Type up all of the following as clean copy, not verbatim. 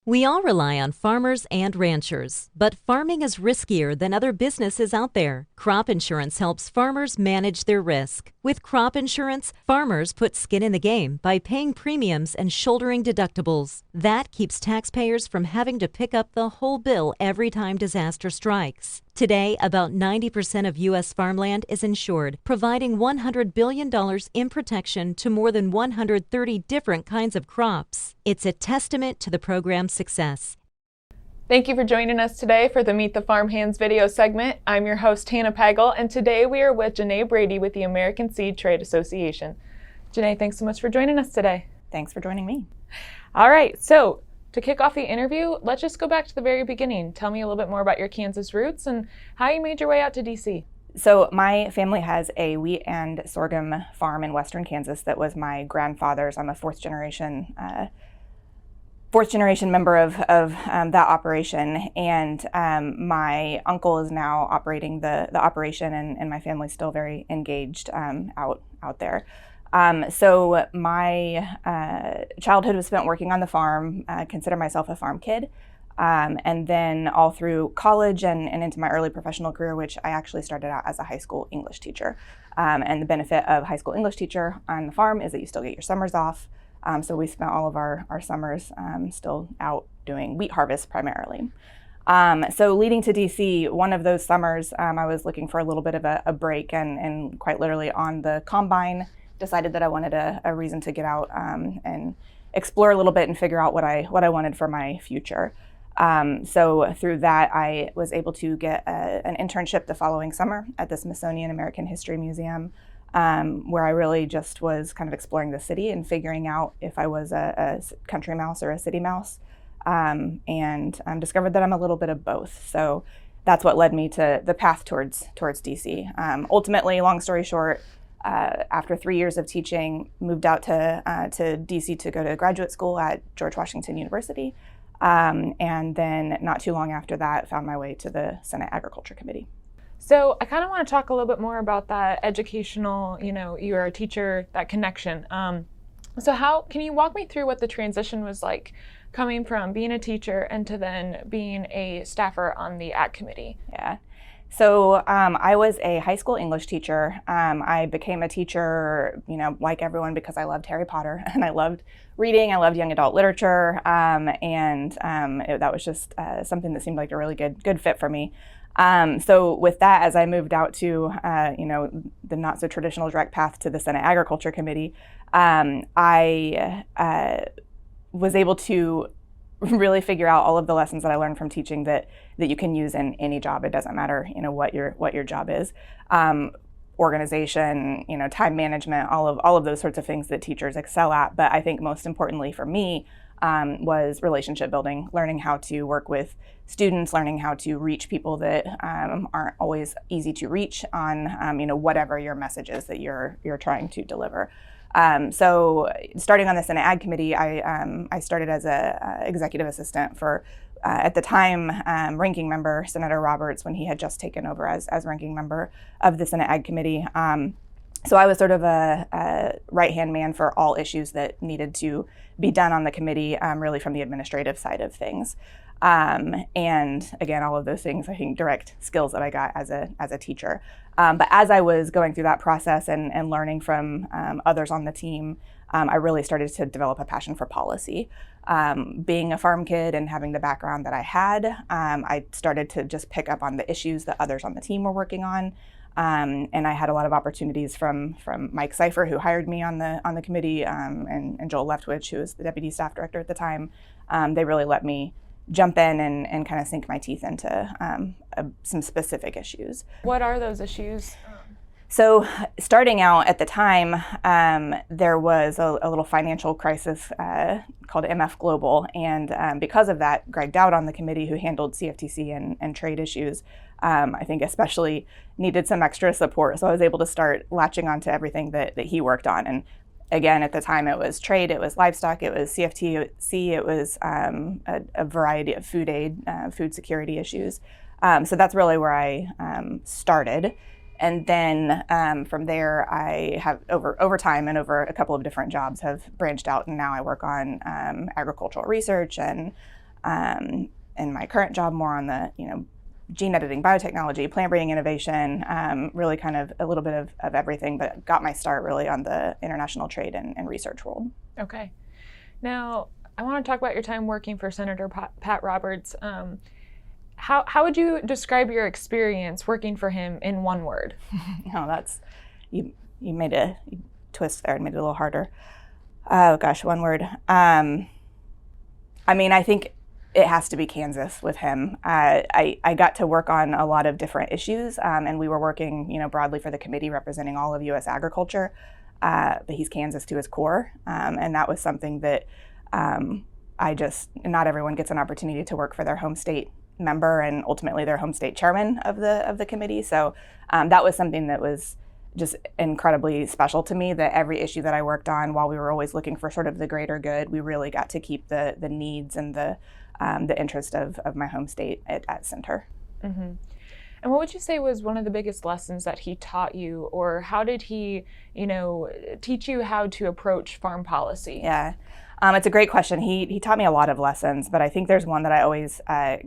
We all rely on farmers and ranchers, but farming is riskier than other businesses out there. Crop insurance helps farmers manage their risk. With crop insurance, farmers put skin in the game by paying premiums and shouldering deductibles. That keeps taxpayers from having to pick up the whole bill every time disaster strikes. Today, about 90% of U.S. farmland is insured, providing $100 billion in protection to more than 130 different kinds of crops. It's a testament to the program's success. Thank you for joining us today for the Meet the Farm Hands video segment. I'm your host, Hannah Pagel, and today we are with Janae Brady with the American Seed Trade Association. Janae, thanks so much for joining us today. Thanks for joining me. All right, so to kick off the interview, let's just go back to the very beginning. Tell me a little bit more about your Kansas roots and how you made your way out to DC. So my family has a wheat and sorghum farm in western Kansas that was my grandfather's. I'm a fourth generation member of that operation, and my uncle is now operating the operation, and my family's still very engaged out there. So my childhood was spent working on the farm. I consider myself a farm kid. And then all through college and into my early professional career, which I actually started out as a high school English teacher. And the benefit of high school English teacher on the farm is that you still get your summers off. So we spent all of our summers still out doing wheat harvest primarily. So leading to DC, one of those summers, I was looking for a little bit of a break, and quite literally on the combine, decided that I wanted a reason to get out and explore a little bit and figure out what I wanted for my future. So through that, I was able to get an internship the following summer at the Smithsonian American History Museum, where I really just was kind of exploring the city and figuring out if I was a country mouse or a city mouse, and discovered that I'm a little bit of both. So that's what led me to the path towards DC. Ultimately, long story short, after 3 years of teaching, moved out to DC to go to graduate school at George Washington University. And then not too long after that, found my way to the Senate Agriculture Committee. So I kind of want to talk a little bit more about that educational, you're a teacher, that connection. So how can you walk me through what the transition was like coming from being a teacher and to then being a staffer on the Ag Committee? Yeah. So I was a high school English teacher. I became a teacher, like everyone, because I loved Harry Potter and I loved reading. I loved young adult literature, that was just something that seemed like a really good fit for me. So with that, as I moved out to the not so traditional direct path to the Senate Agriculture Committee, I was able to really figure out all of the lessons that I learned from teaching that you can use in any job. It doesn't matter, what your job is. Organization, time management, all of those sorts of things that teachers excel at. But I think most importantly for me was relationship building, learning how to work with students, learning how to reach people that aren't always easy to reach on, whatever your message is that you're trying to deliver. So starting on the Senate Ag Committee, I started as a executive assistant for, at the time, ranking member Senator Roberts, when he had just taken over as ranking member of the Senate Ag Committee. So I was sort of a right-hand man for all issues that needed to be done on the committee, really from the administrative side of things. And again, all of those things, I think, direct skills that I got as a teacher. But as I was going through that process and learning from others on the team, I really started to develop a passion for policy. Being a farm kid and having the background that I had, I started to just pick up on the issues that others on the team were working on. And I had a lot of opportunities from Mike Seifer, who hired me on the committee, and Joel Leftwich, who was the deputy staff director at the time. They really let me jump in and kind of sink my teeth into some specific issues. What are those issues? So starting out at the time, there was a little financial crisis called MF Global. And because of that, Greg Dowd on the committee, who handled CFTC and trade issues, I think especially needed some extra support. So I was able to start latching onto everything that he worked on. And again, at the time, it was trade, it was livestock, it was CFTC, it was a variety of food aid, food security issues. So that's really where I started. And then from there, I have over time and over a couple of different jobs have branched out, and now I work on agricultural research and In my current job, more on the, gene editing, biotechnology, plant breeding innovation, really kind of a little bit of everything, but got my start really on the international trade and research world. Okay. Now, I want to talk about your time working for Senator Pat Roberts. How would you describe your experience working for him in one word? You made a twist there and made it a little harder. Oh gosh, one word. I think it has to be Kansas with him. I got to work on a lot of different issues, and we were working, broadly for the committee representing all of U.S. agriculture. But he's Kansas to his core, and that was something that not everyone gets an opportunity to work for their home state member and ultimately their home state chairman of the committee. So that was something that was just incredibly special to me, that every issue that I worked on, while we were always looking for sort of the greater good, we really got to keep the needs and the interest of my home state at center. Mm-hmm. And what would you say was one of the biggest lessons that he taught you, or how did he, teach you how to approach farm policy? Yeah, it's a great question. He taught me a lot of lessons, but I think there's one that I always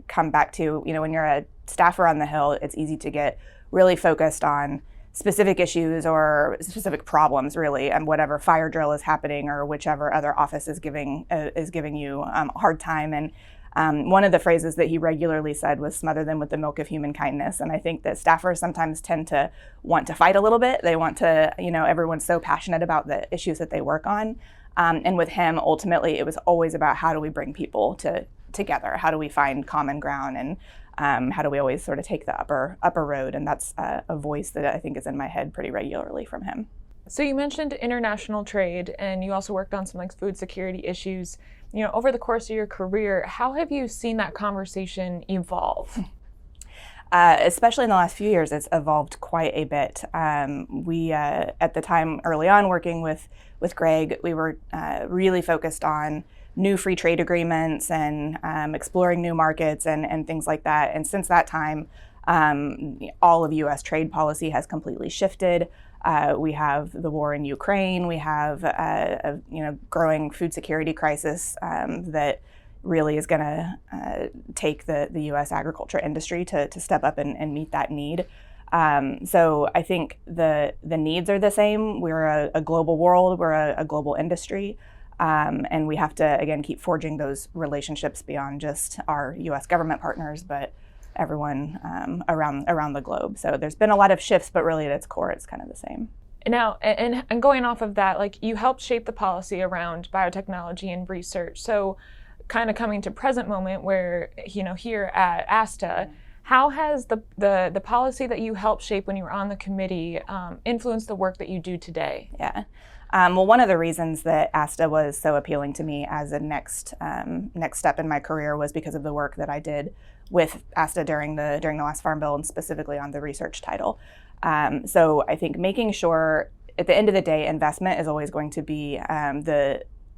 come back to. When you're a staffer on the Hill, it's easy to get really focused on specific issues or specific problems, really, and whatever fire drill is happening or whichever other office is giving you a hard time. And one of the phrases that he regularly said was "smother them with the milk of human kindness." And I think that staffers sometimes tend to want to fight a little bit. They want to, everyone's so passionate about the issues that they work on. And with him, ultimately, it was always about how do we bring people together? How do we find common ground? And how do we always sort of take the upper road? And that's a voice that I think is in my head pretty regularly from him. So you mentioned international trade, and you also worked on some food security issues. Over the course of your career, how have you seen that conversation evolve? Especially in the last few years, it's evolved quite a bit. We, at the time early on working with Greg, we were really focused on new free trade agreements and exploring new markets and things like that. And since that time, all of U.S. trade policy has completely shifted. We have the war in Ukraine. We have a growing food security crisis that really is going to take the U.S. agriculture industry to step up and meet that need. So I think the needs are the same. We're a global world. We're a global industry. And we have to, again, keep forging those relationships beyond just our U.S. government partners, but everyone around the globe. So there's been a lot of shifts, but really at its core, it's kind of the same. Now, and going off of that, you helped shape the policy around biotechnology and research. So kind of coming to present moment where, here at ASTA, how has the policy that you helped shape when you were on the committee influenced the work that you do today? Yeah. Well, one of the reasons that ASTA was so appealing to me as a next step in my career was because of the work that I did with ASTA during the last Farm Bill, and specifically on the research title. So I think making sure, at the end of the day, investment is always going to be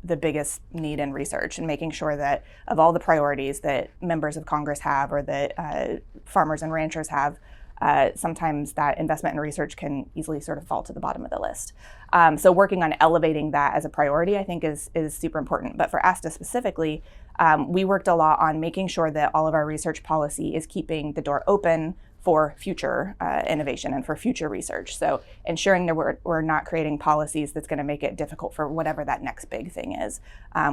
the biggest need in research, and making sure that of all the priorities that members of Congress have or that farmers and ranchers have, sometimes that investment in research can easily sort of fall to the bottom of the list. So working on elevating that as a priority, I think is super important. But for ASTA specifically, we worked a lot on making sure that all of our research policy is keeping the door open for future innovation and for future research. So ensuring that we're not creating policies that's going to make it difficult for whatever that next big thing is.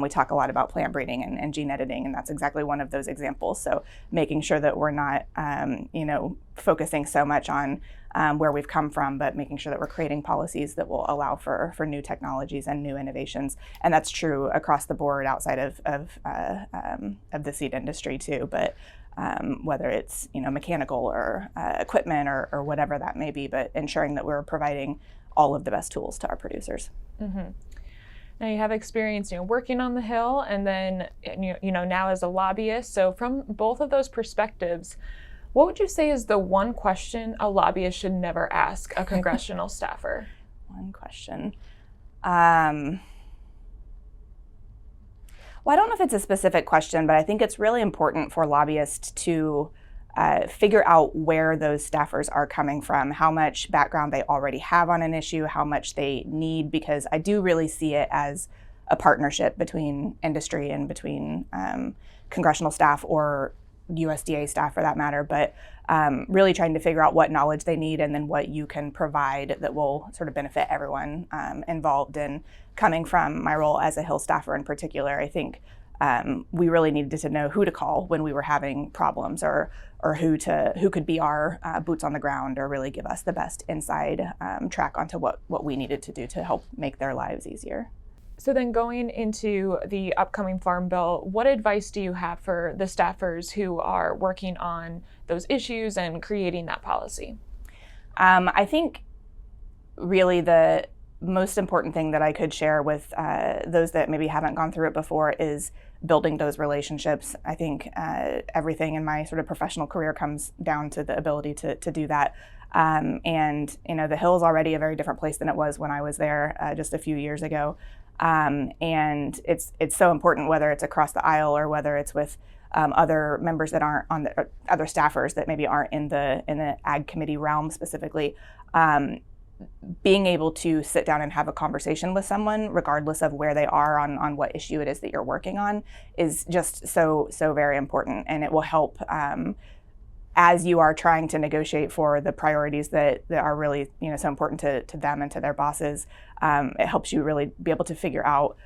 We talk a lot about plant breeding and gene editing, and that's exactly one of those examples. So making sure that we're not, focusing so much on where we've come from, but making sure that we're creating policies that will allow for new technologies and new innovations. And that's true across the board outside of the seed industry too. But whether it's mechanical or equipment or whatever that may be, but ensuring that we're providing all of the best tools to our producers. Mm-hmm. Now you have experience, working on the Hill, and then now as a lobbyist. So from both of those perspectives, what would you say is the one question a lobbyist should never ask a congressional staffer? One question. Well, I don't know if it's a specific question, but I think it's really important for lobbyists to figure out where those staffers are coming from, how much background they already have on an issue, how much they need, because I do really see it as a partnership between industry and between congressional staff or USDA staff for that matter, but really trying to figure out what knowledge they need and then what you can provide that will sort of benefit everyone involved. And coming from my role as a Hill staffer in particular, I think we really needed to know who to call when we were having problems, or who could be our boots on the ground, or really give us the best inside track onto what we needed to do to help make their lives easier. So then going into the upcoming Farm Bill, what advice do you have for the staffers who are working on those issues and creating that policy? I think really the most important thing that I could share with those that maybe haven't gone through it before is building those relationships. I think everything in my sort of professional career comes down to the ability to do that. And the Hill is already a very different place than it was when I was there just a few years ago. And it's so important, whether it's across the aisle or whether it's with other members that aren't on the other staffers that maybe aren't in the ag committee realm specifically. Being able to sit down and have a conversation with someone, regardless of where they are on what issue it is that you're working on, is just so very important, and it will help as you are trying to negotiate for the priorities that are really so important to them and to their bosses. It helps you really be able to figure out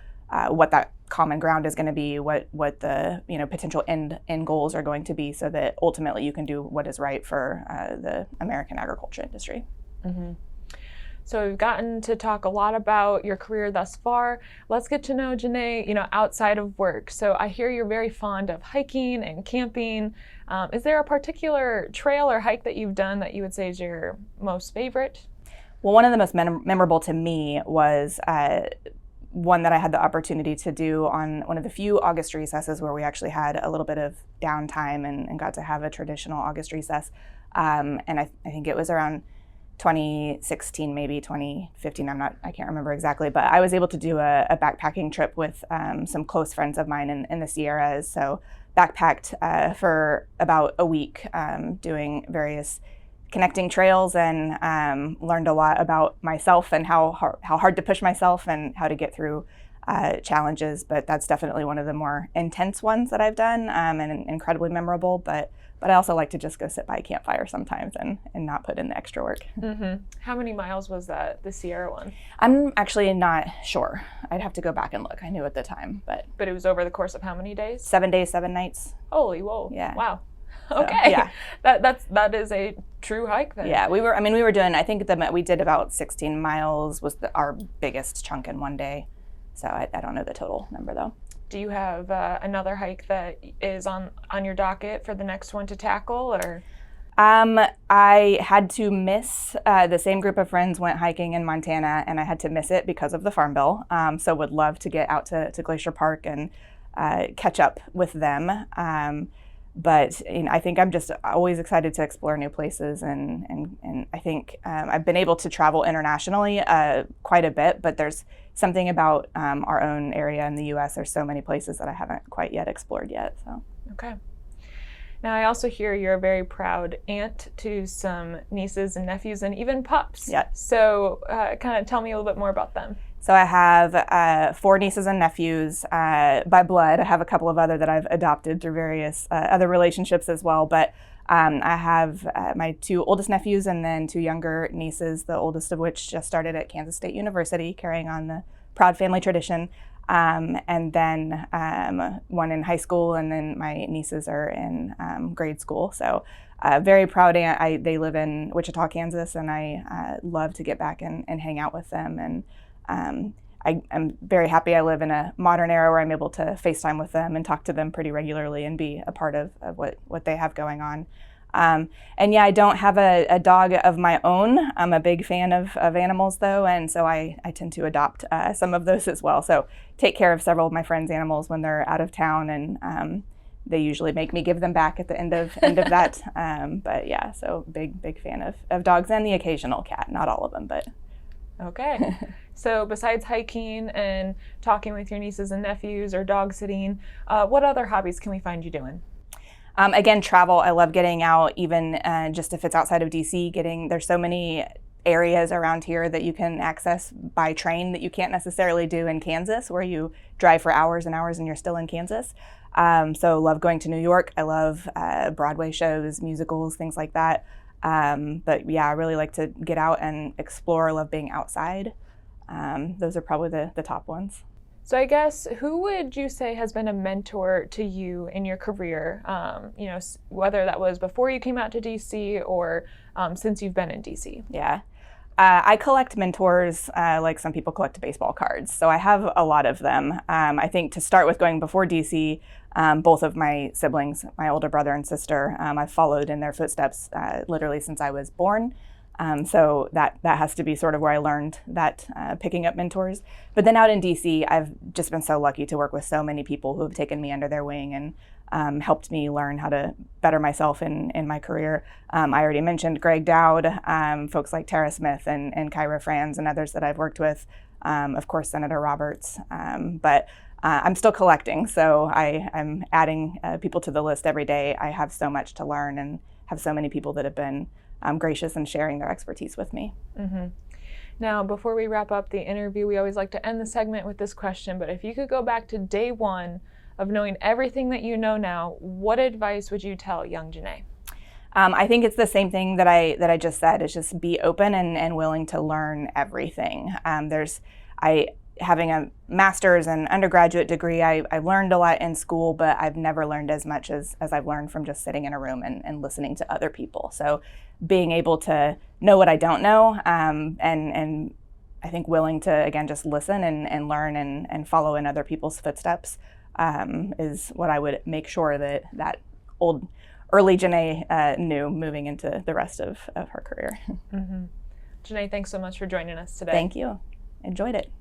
what that common ground is going to be, what the potential end goals are going to be, so that ultimately you can do what is right for the American agriculture industry. Mm-hmm. So we've gotten to talk a lot about your career thus far. Let's get to know Janae, outside of work. So I hear you're very fond of hiking and camping. Is there a particular trail or hike that you've done that you would say is your most favorite? Well, one of the most memorable to me was one that I had the opportunity to do on one of the few August recesses where we actually had a little bit of downtime and got to have a traditional August recess. And I think it was around 2016, maybe 2015, I can't remember exactly, but I was able to do a backpacking trip with some close friends of mine in the Sierras. So backpacked for about a week, doing various connecting trails, and learned a lot about myself and how hard to push myself and how to get through challenges. But that's definitely one of the more intense ones that I've done, and incredibly memorable. But I also like to just go sit by a campfire sometimes and not put in the extra work. Mm-hmm. How many miles was that, the Sierra one? I'm actually not sure. I'd have to go back and look. I knew at the time, but it was over the course of how many days? 7 days, 7 nights. Holy whoa! Yeah. Wow. So, okay. yeah. That is a true hike then. Yeah, we were doing. I think we did about 16 miles was our biggest chunk in one day. So I don't know the total number though. Do you have another hike that is on your docket for the next one to tackle, or? I had to miss, the same group of friends went hiking in Montana, and I had to miss it because of the Farm Bill. So would love to get out to Glacier Park and catch up with them. But I think I'm just always excited to explore new places, and I think I've been able to travel internationally quite a bit, but there's something about our own area in the U.S. There's so many places that I haven't quite yet explored yet. So. Okay. Now I also hear you're a very proud aunt to some nieces and nephews and even pups. Yeah. So kind of tell me a little bit more about them. So I have 4 nieces and nephews by blood. I have a couple of other that I've adopted through various other relationships as well. But I have my 2 oldest nephews and then 2 younger nieces, the oldest of which just started at Kansas State University, carrying on the proud family tradition. And then one in high school, and then my nieces are in grade school. So very proud aunt. They live in Wichita, Kansas, and I love to get back and hang out with them. And I'm very happy I live in a modern era where I'm able to FaceTime with them and talk to them pretty regularly and be a part of what they have going on. And yeah, I don't have a dog of my own. I'm a big fan of animals though, and so I tend to adopt some of those as well. So take care of several of my friends' animals when they're out of town, and they usually make me give them back at the end of that. But yeah, so big fan of dogs and the occasional cat, not all of them, but. Okay. So besides hiking and talking with your nieces and nephews or dog sitting, what other hobbies can we find you doing? Again, travel. I love getting out, even just if it's outside of DC. There's so many areas around here that you can access by train that you can't necessarily do in Kansas, where you drive for hours and hours and you're still in Kansas. So love going to New York. I love Broadway shows, musicals, things like that. But yeah, I really like to get out and explore. I love being outside. Those are probably the top ones. So I guess, who would you say has been a mentor to you in your career, whether that was before you came out to DC or since you've been in DC? Yeah. I collect mentors like some people collect baseball cards. So I have a lot of them. I think to start with, going before DC, both of my siblings, my older brother and sister, I've followed in their footsteps literally since I was born. So that has to be sort of where I learned that, picking up mentors. But then out in DC, I've just been so lucky to work with so many people who have taken me under their wing and helped me learn how to better myself in my career. I already mentioned Greg Dowd, folks like Tara Smith and Kyra Franz and others that I've worked with, of course, Senator Roberts. But I'm still collecting, so I'm adding people to the list every day. I have so much to learn and have so many people that have been gracious in sharing their expertise with me. Mm-hmm. Now, before we wrap up the interview, we always like to end the segment with this question, but if you could go back to day one of knowing everything that you know now, what advice would you tell young Janae? I think it's the same thing that I just said, is just be open and willing to learn everything. Having a master's and undergraduate degree, I've learned a lot in school, but I've never learned as much as I've learned from just sitting in a room and listening to other people. So being able to know what I don't know, and I think willing to, again, just listen and learn and follow in other people's footsteps is what I would make sure that early Janae knew moving into the rest of her career. Mm-hmm. Janae, thanks so much for joining us today. Thank you. Enjoyed it.